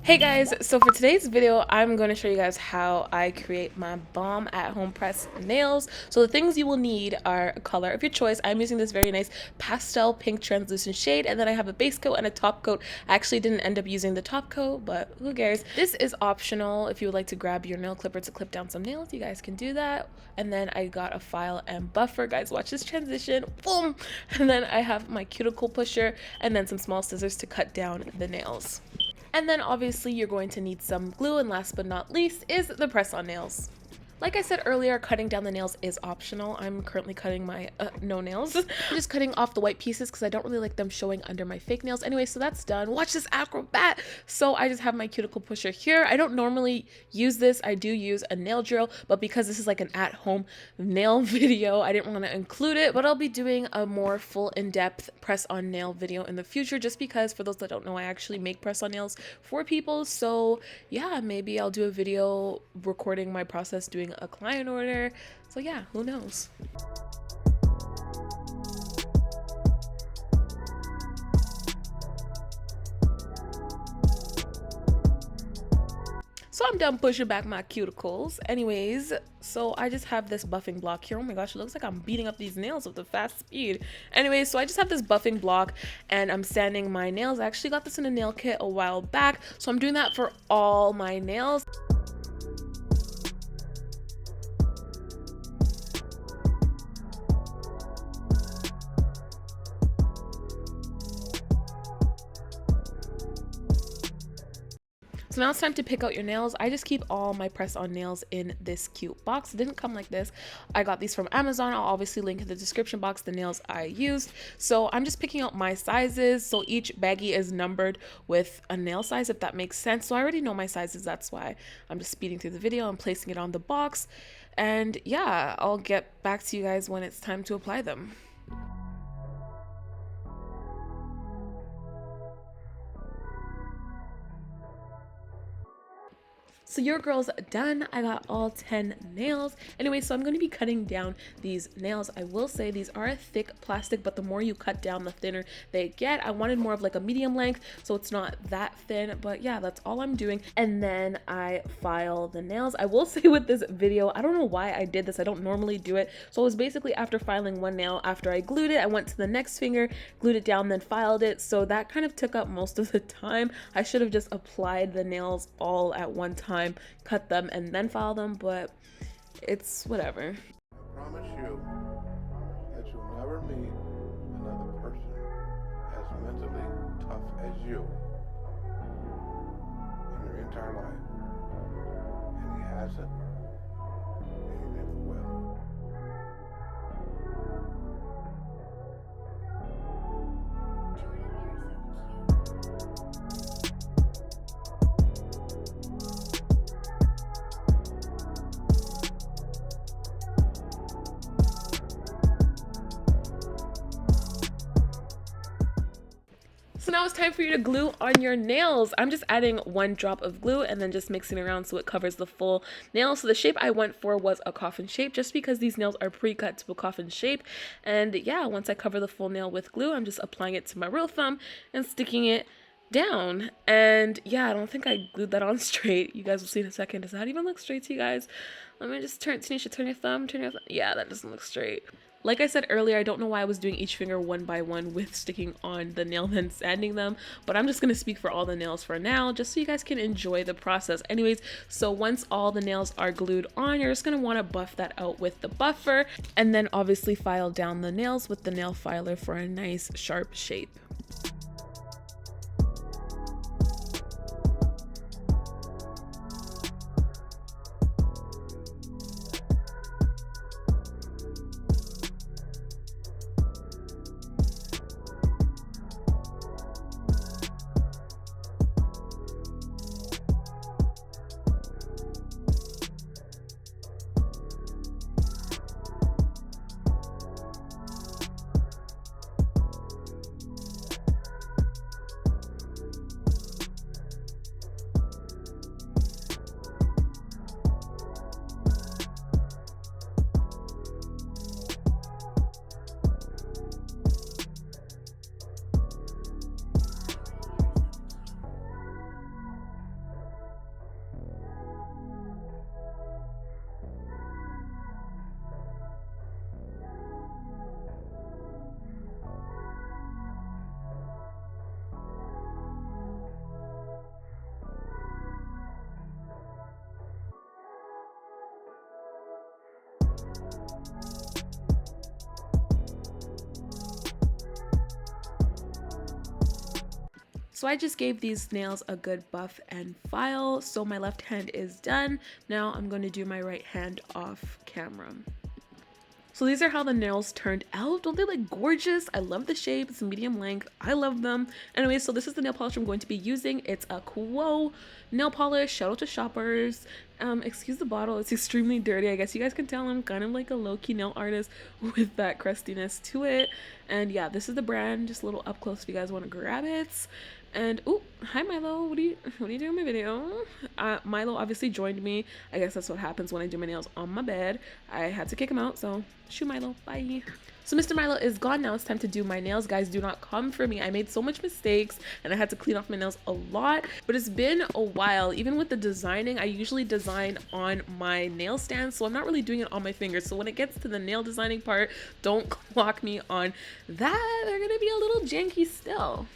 Hey guys, so for today's video, I'm going to show you guys how I create my bomb at home press nails. So the things you will need are a color of your choice. I'm using this very nice pastel pink translucent shade, and then I have a base coat and a top coat. I actually didn't end up using the top coat, but who cares? This is optional. If you would like to grab your nail clipper to clip down some nails, you guys can do that. And then I got a file and buffer. Guys, watch this transition. Boom! And then I have my cuticle pusher and then some small scissors to cut down the nails. And then obviously you're going to need some glue, and last but not least is the press-on nails. Like I said earlier, cutting down the nails is optional. I'm currently cutting my no nails. I'm just cutting off the white pieces because I don't really like them showing under my fake nails. Anyway, so that's done. Watch this acrobat. So I just have my cuticle pusher here. I don't normally use this. I do use a nail drill, but because this is like an at-home nail video, I didn't want to include it. But I'll be doing a more full in-depth press-on nail video in the future, just because for those that don't know, I actually make press-on nails for people. So yeah, maybe I'll do a video recording my process doing a client order. So yeah, who knows? So I'm done pushing back my cuticles. Anyways, so I just have this buffing block here. Oh my gosh, it looks like I'm beating up these nails with a fast speed. Anyways, so I just have this buffing block and I'm sanding my nails. I actually got this in a nail kit a while back, so I'm doing that for all my nails. So now it's time to pick out your nails. I just keep all my press-on nails in this cute box. It didn't come like this. I got these from Amazon. I'll obviously link in the description box the nails I used. So I'm just picking out my sizes. So each baggie is numbered with a nail size, if that makes sense. So I already know my sizes. That's why I'm just speeding through the video and placing it on the box. And yeah, I'll get back to you guys when it's time to apply them. So your girl's done. I got all 10 nails. Anyway, so I'm going to be cutting down these nails. I will say these are thick plastic, but the more you cut down, the thinner they get. I wanted more of like a medium length, so it's not that thin, but yeah, that's all I'm doing. And then I file the nails. I will say with this video, I don't know why I did this. I don't normally do it. So it was basically after filing one nail, after I glued it, I went to the next finger, glued it down, then filed it. So that kind of took up most of the time. I should have just applied the nails all at one time, cut them, and then file them, but it's whatever. I promise you that you'll never meet another person as mentally tough as you in your entire life. And he hasn't, and he never will. So now it's time for you to glue on your nails. I'm just adding 1 drop of glue and then just mixing around so it covers the full nail. So the shape I went for was a coffin shape, just because these nails are pre-cut to a coffin shape. And yeah, once I cover the full nail with glue, I'm just applying it to my real thumb and sticking it down. And yeah, I don't think I glued that on straight. You guys will see in a second. Does that even look straight to you guys? Let me just Tanisha, turn your thumb. Yeah, that doesn't look straight. Like I said earlier, I don't know why I was doing each finger one by one with sticking on the nail then sanding them, but I'm just going to speak for all the nails for now, just so you guys can enjoy the process. Anyways, so once all the nails are glued on, you're just going to want to buff that out with the buffer, and then obviously file down the nails with the nail filer for a nice sharp shape. So I just gave these nails a good buff and file. So my left hand is done. Now I'm going to do my right hand off camera. So these are how the nails turned out. Don't they look gorgeous? I love the shape. It's medium length. I love them. Anyway, so this is the nail polish I'm going to be using. It's a Quo nail polish. Shout out to Shoppers. Excuse the bottle. It's extremely dirty. I guess you guys can tell I'm kind of like a low-key nail artist with that crustiness to it. And yeah, this is the brand. Just a little up close if you guys want to grab it. And oh, hi Milo, what are you doing in my video? Milo obviously joined me. I guess that's what happens when I do my nails on my bed. I had to kick him out, so shoo Milo, bye. So Mr. Milo is gone now. It's time to do my nails. Guys, do not come for me. I made so much mistakes and I had to clean off my nails a lot, but it's been a while. Even with the designing, I usually design on my nail stand, so I'm not really doing it on my fingers. So when it gets to the nail designing part, don't clock me on that. They're gonna be a little janky still.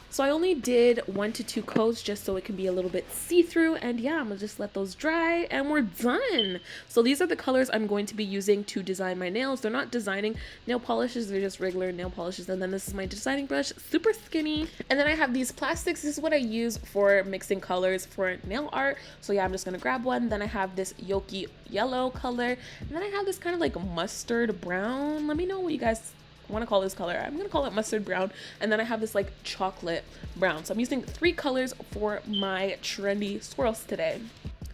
So I only did 1 to 2 coats just so it can be a little bit see-through, and yeah, I'm gonna just let those dry and we're done. So these are the colors I'm going to be using to design my nails. They're not designing nail polishes, they're just regular nail polishes. And then this is my designing brush, super skinny. And then I have these plastics. This is what I use for mixing colors for nail art. So yeah, I'm just gonna grab one. Then I have this yolky yellow color, and then I have this kind of like mustard brown. Let me know what you guys want to call this color. I'm gonna call it mustard brown. And then I have this like chocolate brown. So I'm using 3 colors for my trendy swirls today.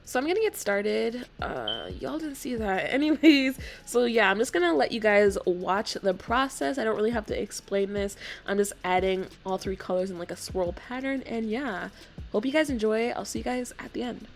So I'm gonna get started. Y'all didn't see that. Anyways, so yeah, I'm just gonna let you guys watch the process. I don't really have to explain this. I'm just adding all 3 colors in like a swirl pattern, and yeah, hope you guys enjoy. I'll see you guys at the end.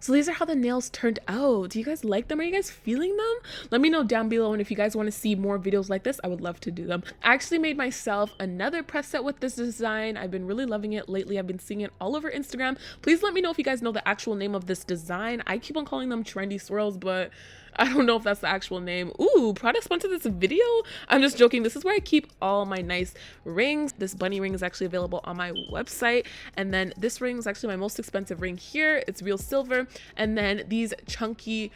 So these are how the nails turned out. Do you guys like them? Are you guys feeling them? Let me know down below, and if you guys want to see more videos like this, I would love to do them. I actually made myself another press set with this design. I've been really loving it lately. I've been seeing it all over Instagram. Please let me know if you guys know the actual name of this design. I keep on calling them trendy swirls, but I don't know if that's the actual name. Ooh, product sponsored this video? I'm just joking. This is where I keep all my nice rings. This bunny ring is actually available on my website. And then this ring is actually my most expensive ring here. It's real silver. And then these chunky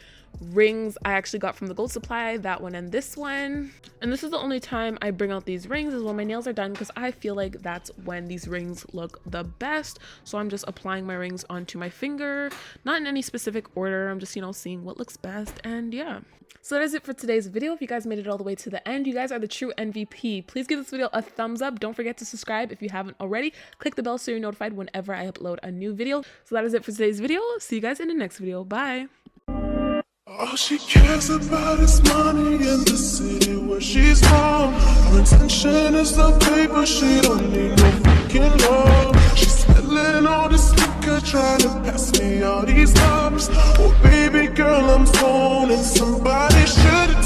rings I actually got from the gold supply, that one and this one. And this is the only time I bring out these rings is when my nails are done, because I feel like that's when these rings look the best. So I'm just applying my rings onto my finger, not in any specific order. I'm just, you know, seeing what looks best. And yeah, so that is it for today's video. If you guys made it all the way to the end, you guys are the true MVP. Please give this video a thumbs up. Don't forget to subscribe if you haven't already. Click the bell so you're notified whenever I upload a new video. So that is it for today's video. See you guys in the next video. Bye. All she cares about is money in the city where she's from. Her intention is the paper, she don't need no freaking love. She's spilling all this liquor, trying to pass me all these cups. Oh baby girl, I'm phoning, somebody should have